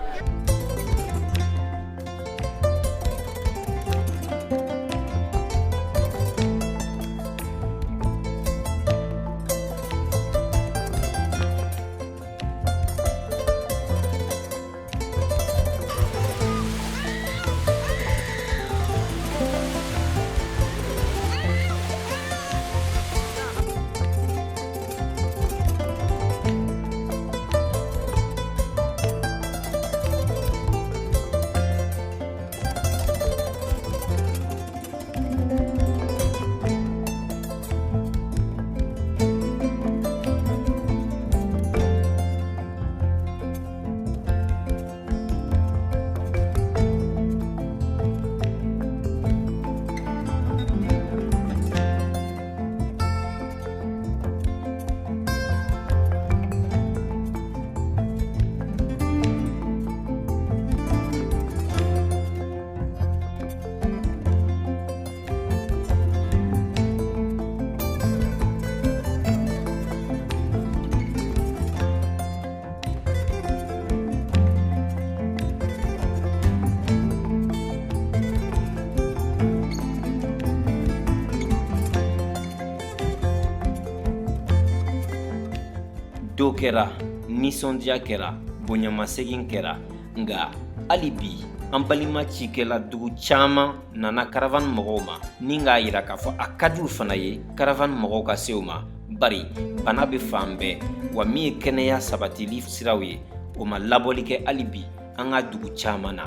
do kɛra nisɔndiya kɛra bonyamasegin kɛra nga hali bi an balima cikɛla dugu caaman nana caravane mɔgɔw ma ni k'a yira k'a fɔ a ka d'u fana ye caravane mɔgɔw ka se u ma bari bana bɛ fan bɛɛ wa min ye kɛnɛya sabatili siraw ye o ma labɔli kɛ hali bi an ka dugu caaman na.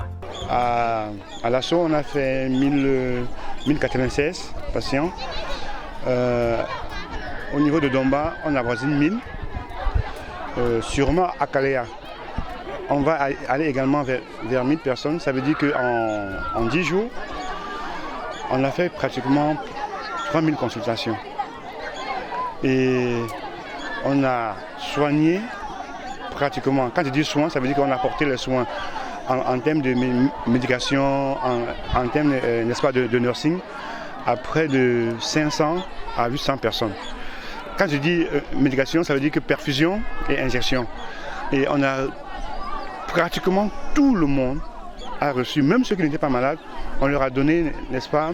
À l'assaut, on a fait 1096 patients. Au niveau de Domba, on avoisine 1000. Sûrement à Kalea, on va aller également vers 1000 personnes. Ça veut dire qu'en 10 jours, on a fait pratiquement 3000 consultations. Et on a soigné pratiquement, quand je dis soins, ça veut dire qu'on a apporté les soins en termes de médication, en termes, n'est-ce pas, de nursing, à près de 500 à 800 personnes. Quand je dis médication, ça veut dire que perfusion et injection. Et on a pratiquement tout le monde a reçu, même ceux qui n'étaient pas malades, on leur a donné, n'est-ce pas,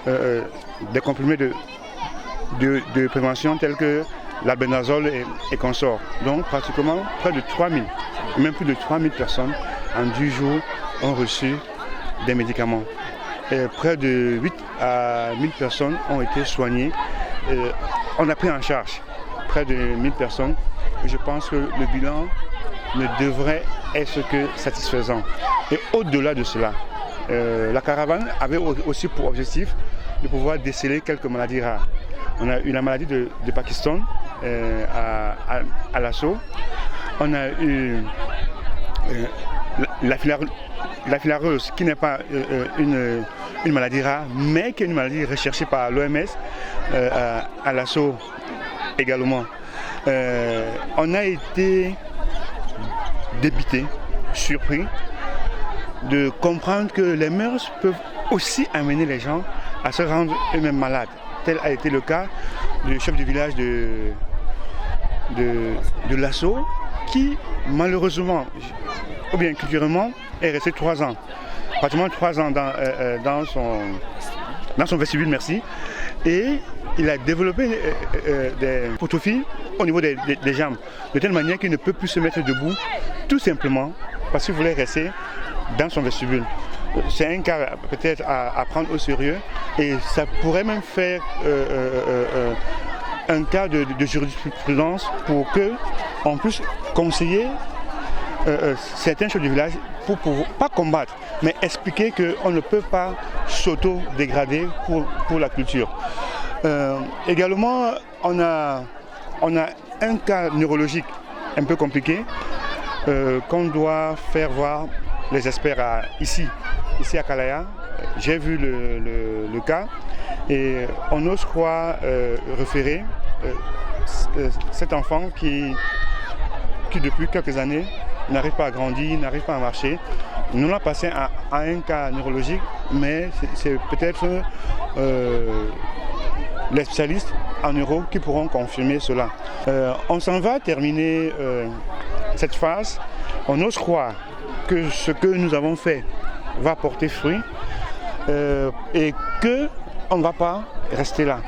des comprimés de prévention tels que l'albendazole et consorts. Donc pratiquement près de 3000, même plus de 3000 personnes en 10 jours ont reçu des médicaments. Et près de 8 à 1000 personnes ont été soignées. On a pris en charge près de 1000 personnes. Je pense que le bilan ne devrait être que satisfaisant. Et au-delà de cela, la caravane avait aussi pour objectif de pouvoir déceler quelques maladies rares. On a eu la maladie de Pakistan à l'assaut. On a eu la filareuse, qui n'est pas une maladie rare, mais qui est une maladie recherchée par l'OMS à l'assaut également. On a été débité, surpris de comprendre que les mœurs peuvent aussi amener les gens à se rendre eux-mêmes malades. Tel a été le cas du chef du village de l'assaut, qui malheureusement, ou bien culturellement, est resté 3 ans. Pratiquement 3 ans dans son vestibule, merci. Et il a développé des portophiles au niveau des jambes, de telle manière qu'il ne peut plus se mettre debout, tout simplement parce qu'il voulait rester dans son vestibule. C'est un cas peut-être à prendre au sérieux, et ça pourrait même faire un cas de jurisprudence pour qu'on puisse conseiller certains chefs du village pour pas combattre, mais expliquer qu'on ne peut pas s'auto-dégrader pour la culture. Également, on a un cas neurologique un peu compliqué qu'on doit faire voir les experts ici à Kalaya. J'ai vu le cas et on ose croire référer cet enfant qui depuis quelques années n'arrive pas à grandir, n'arrive pas à marcher. Nous l'avons passé à un cas neurologique, mais c'est peut-être les spécialistes en neuro qui pourront confirmer cela. On s'en va terminer cette phase. On ose croire que ce que nous avons fait va porter fruit et qu'on ne va pas rester là.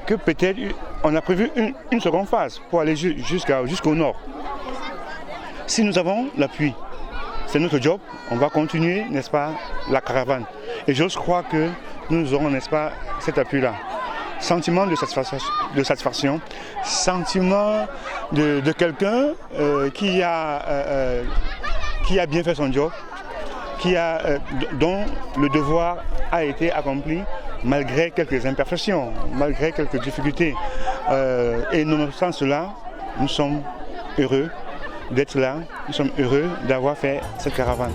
Que peut-être on a prévu une seconde phase pour aller jusqu'au nord. Si nous avons l'appui, c'est notre job, on va continuer, n'est-ce pas, la caravane. Et j'ose croire que nous aurons, n'est-ce pas, cet appui-là. Sentiment de satisfaction, sentiment de quelqu'un qui a bien fait son job, dont le devoir a été accompli malgré quelques imperfections, malgré quelques difficultés. Et nonobstant cela, nous sommes heureux d'être là, nous sommes heureux d'avoir fait cette caravane.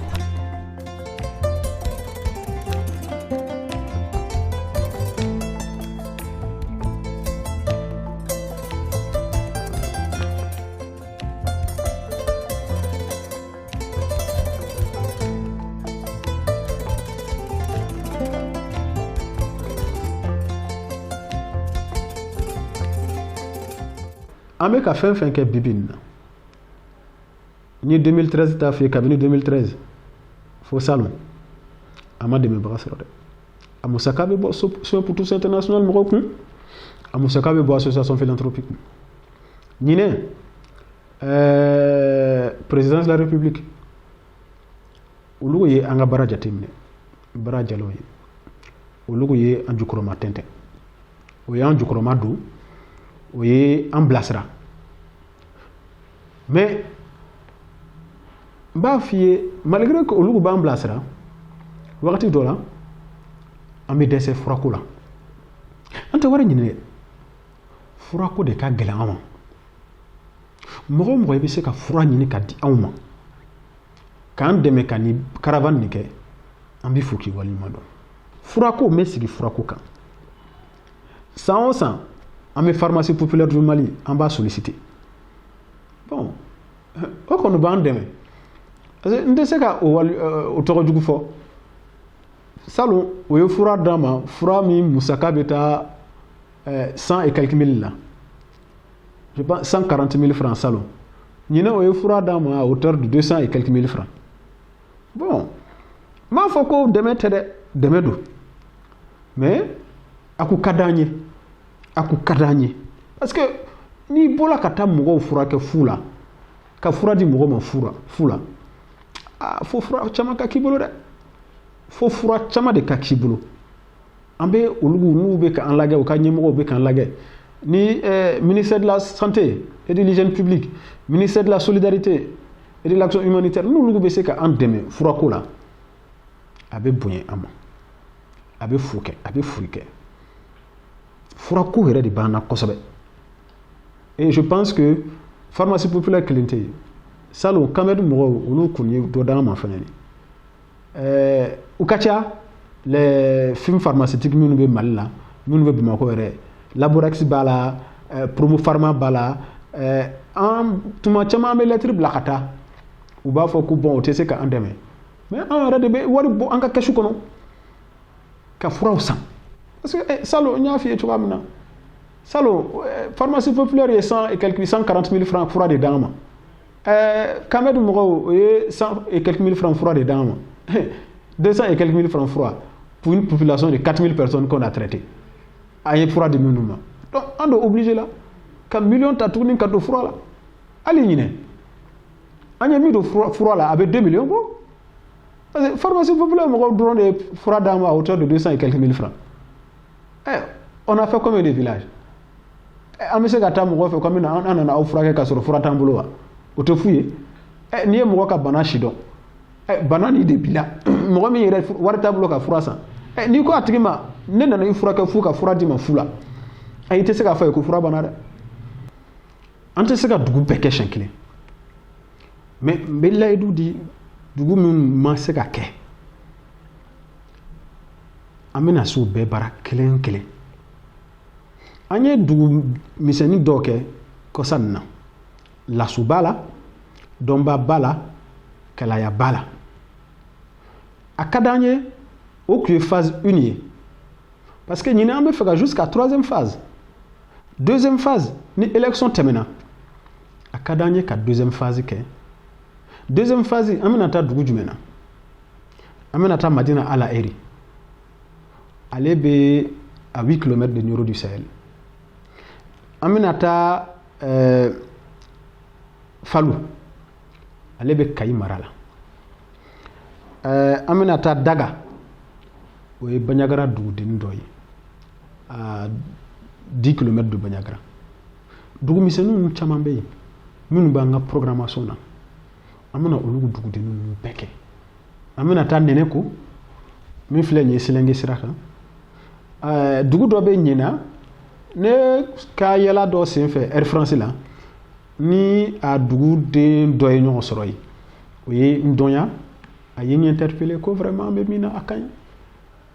An bɛ ka fɛn fɛn kɛ bibi in na n ye 2013 ta fɛ kabini 2013 fo salon a ma dɛmɛbaga sɔrɔ dɛ a musaka bɛ bɔ Soins pour tous international mɔgɔw kun, a musaka bɛ bɔ association philanthropique kun. ɲinɛ présidence de la république olu ye an ka baara jateminɛ, baara jalaw ye, olu ye an jukɔrɔma tɛntɛn, o ye an jukɔrɔma don, o ye an bilasira. Mais n b'a f'i ye malgré que olu b'an bilasira wagati dɔ la an bɛ dɛsɛ furako la. an tɛ wari ɲini dɛ fura ko de ka gɛlɛn an ma mɔgɔ o mɔgɔ i bɛ se ka fura ɲini ka di anw ma k'an dɛmɛ ka ni caravane nin kɛ an bɛ fo k'i waleɲuman dɔn furako n bɛ sigi furako kan san o san an bɛ pharmacie populaire du Mali an b'a solliciter bon o kɔni b'an dɛmɛ parce que n tɛ se ka o tɔgɔ jugu fɔ salon o ye fura d'an ma fura min musaka bɛ taa 100 et quelques mille la je pense 140 000 francs salon ɲinɛ o ye fura d'an ma à hauteur de 200 et quelques mille francs bon n b'a fɔ ko dɛmɛ tɛ dɛ dɛmɛ don mais a ko ka d'an ye a ko ka d'an ye parce que n'i bɔra ka taa mɔgɔw furakɛ fu la ka fura di mɔgɔ ma fu la fo fura caman ka k'i bolo dɛ fo fura caman de ka k'i bolo an bɛ olu n'u bɛ k'an lajɛ u ka ɲɛmɔgɔw bɛ k'an lajɛ ni ministère de la santé et de l'hygiène publique ministère de la solidarité et de l'action humanitaire n'olu bɛ se k'an dɛmɛ furako la a bɛ bonya an ma a bɛ fo kɛ a bɛ foli kɛ furako yɛrɛ de b'an na kosɛbɛ et je pense que pharmacie populaire kelen tɛ yen salon kamɛdi mɔgɔw olu kun ye dɔ d'an ma fɛnɛ ni u ka ca les firmes pharmaceutiques minnu bɛ Mali la minnu bɛ Bamakɔ yɛrɛ Laborex b'a la Promo Pharma b'a la an tuma caman an bɛ lettre bila ka taa u b'a fɔ ko bon o tɛ se k'an dɛmɛ mais an yɛrɛ de bɛ wari bɔ an ka kɛsu kɔnɔ ka furaw san parce que salon n y'a f'i ye cogoya min na salon pharmacie populaire ye 140 000 francs fura de d'an ma kamɛdi mɔgɔw o ye 100 et quelques mille francs fura de d'an ma 200 et quelques mille francs fura pour une population de 4 000 personnes qu'on a traité an ye fura di minnu ma donc an do obligé la ka million ta tuguni ka don fura la hali ɲinɛ an ye min don fura la a bɛ 2 millions bɔ parce que pharmacie populaire mɔgɔw dɔrɔn de ye fura d'an ma à hauteur de 200 et quelques mille francs on a fait combien de villages an bɛ se ka taa mɔgɔ fɛ ko an nana aw furakɛ ka sɔrɔ fura t'an bolo wa o tɛ fu ye n'i ye mɔgɔ ka bana si dɔn bana nin de b'i la mɔgɔ min yɛrɛ wari t'a bolo ka fura san n'i ko a tigi ma ne nana i furakɛ fu ka fura d'i ma fu la i tɛ se k'a fɔ ye ko fura banna dɛ an tɛ se ka dugu bɛɛ kɛ siɲɛ kelen mais n bɛ layidu di dugu min ma se ka kɛ an bɛna se o bɛɛ baara kelen kelen an ye dugu misɛnnin dɔw kɛ kɔsa nin na Lasu b'a la Dɔnba b'a la Kɛlaya b'a la a ka d'an ye o tun ye phase 1 ye parce que ɲinɛ an bɛ fɛ ka jusqu'à 3e phase 2e phase ni élection tɛmɛna a ka d'an ye ka 2e phase kɛ 2e phase an bɛna taa dugu jumɛn na an bɛna taa Madina Ala Eri ale bɛ à 8 km de Nioro du Sahel an bɛna taa Falu ale bɛ Kayi mara la an bɛna taa Daga o ye Bandiagara dugudennin dɔ ye à 10 km de Bandiagara dugu misɛnninw caman bɛ yen minnu b'an ka programmation na an bɛna olu dugudennin ninnu bɛɛ kɛ an bɛna taa Nɛnɛko min filɛ nin ye Selenge sira kan dugu dɔ bɛ Ɲena ne ka yala dɔ senfɛ Air France la ni a duguden dɔ ye ɲɔgɔn sɔrɔ yen o ye n dɔnya a ye n interpellé ko vraiment an bɛ min na a ka ɲi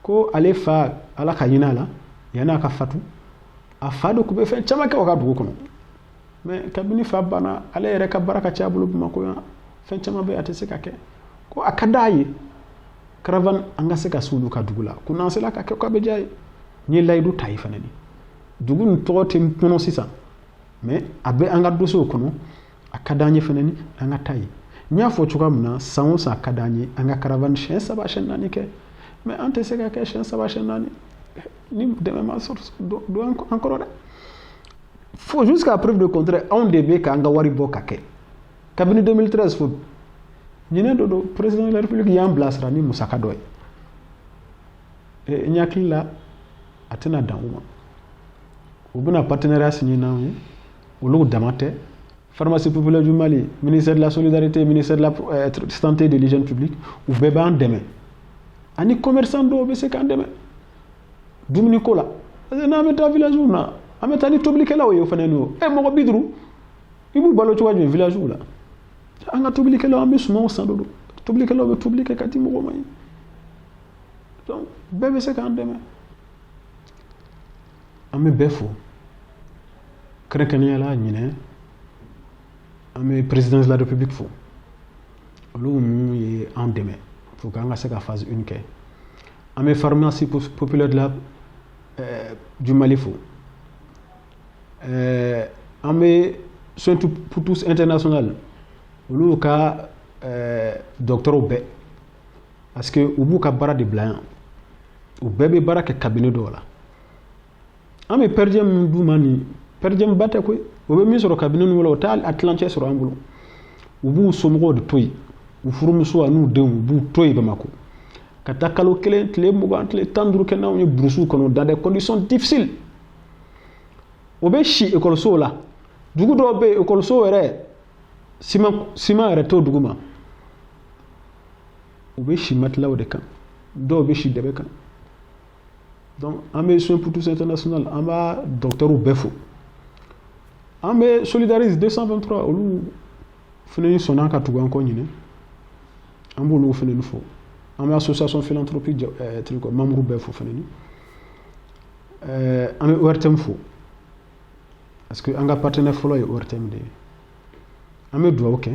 ko ale fa ala ka ɲin'a la yanni a ka fatu a fa de tun bɛ fɛn caman kɛ o ka dugu kɔnɔ mais kabini fa banna ale yɛrɛ ka baara ka ca a bolo Bamakɔ yan fɛn caman bɛ a tɛ se ka kɛ ko a ka d'a ye caravane an ka se ka se olu ka dugu la ko n'an sera ka kɛ k'a bɛ diya ye n ye layidu ta ye fana de dugu nin tɔgɔ tɛ n kɔnɔ sisan mais a bɛ an ka dossier kɔnɔ a ka d'an ye fana ni an ka taa ye n y'a fɔ cogoya min na san o san a ka d'an ye an ka caravane siɲɛ 3 siɲɛ 4 kɛ mais an tɛ se ka kɛ siɲɛ 3 siɲɛ 4 ni dɛmɛ ma sɔrɔ don an kɔrɔ dɛ fo jusqu'à preuve de contraire anw de bɛ k'an ka wari bɔ ka kɛ kabini 2013 fo ɲinɛ dɔ don président de la république y'an bilasira ni musaka dɔ ye n hakili la a tɛna dan o ma u bɛna partenariat signé n'anw ye olu dama tɛ pharmacie populaire du Mali ministère de la solidarité ministère de la santé et de l'hygiène publique u bɛɛ b'an dɛmɛ ani commerçant dɔw bɛ se k'an dɛmɛ dumuni ko la n'a bɛ taa village na an bɛ taa ni tobilikɛlaw ye o fana n'o mɔgɔ 50 i b'u balo cogoya jumɛn village la an ka tobilikɛlaw an bɛ sumanw san dodo tobilikɛlaw bɛ tobili kɛ ka di mɔgɔw ma ye donc bɛɛ bɛ se k'an dɛmɛ an bɛ bɛɛ fo kɛrɛnkɛrɛnnenya la ɲinɛ an bɛ président de la république fo olu minnu ye an dɛmɛ pour que an ka se ka phase 1 kɛ an bɛ pharmacie populaire de la du Mali fo an bɛ soins pour tous international olu ka docteurs bɛɛ parce que u b'u ka baara de bila yan u bɛɛ bɛ baara kɛ cabinet dɔw la an bɛ per diem min d'u ma nin per diem ba tɛ koyi o bɛ min sɔrɔ cabinet ninnu la o t'a a tilancɛ sɔrɔ an bolo u b'u somɔgɔw de to yen u furumuso an'u denw u b'u to yen Bamako ka taa kalo 1 tile 20 tile 15 kɛ n'anw ye burusiw kɔnɔ dans des conditions difficiles o bɛ si ekɔlisow la dugu dɔw bɛ yen ekɔliso yɛrɛ ciment yɛrɛ t'o dugu ma u bɛ si matilaw de kan dɔw bɛ si dɛbɛ kan donc an bɛ soins pour tous international an b'a docteurw bɛɛ fo an bɛ Solidaris 223 olu fana ni sɔnna ka tugu an kɔ ɲinɛ an b'olu fana ni fo an bɛ association philanthropie membre bɛɛ fo fana ni an bɛ ORTM fo parce que an ka partenaire fɔlɔ ye ORTM de ye an bɛ dugawu kɛ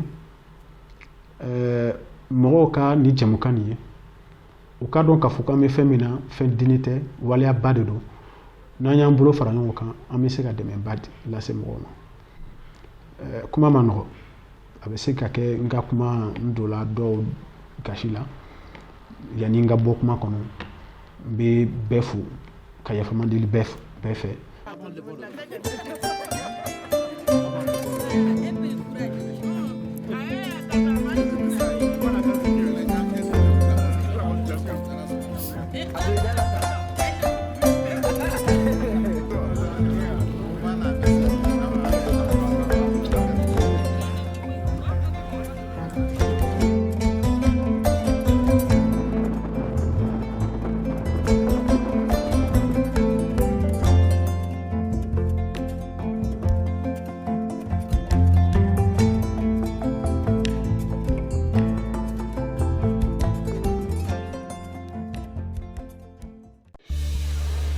mɔgɔw ka ni jamukan nin ye u ka dɔn k'a fɔ k'an bɛ fɛn min na fɛn dini tɛ waliyaba de don n'an y'an bolo fara ɲɔgɔn kan an bɛ se ka dɛmɛba lase mɔgɔw ma kuma ma nɔgɔ a bɛ se ka kɛ n ka kuma n donla dɔw gasi la yanni n ka bɔ kuma kɔnɔ n bɛ bɛɛ fo ka yafama deli bɛɛ fɛ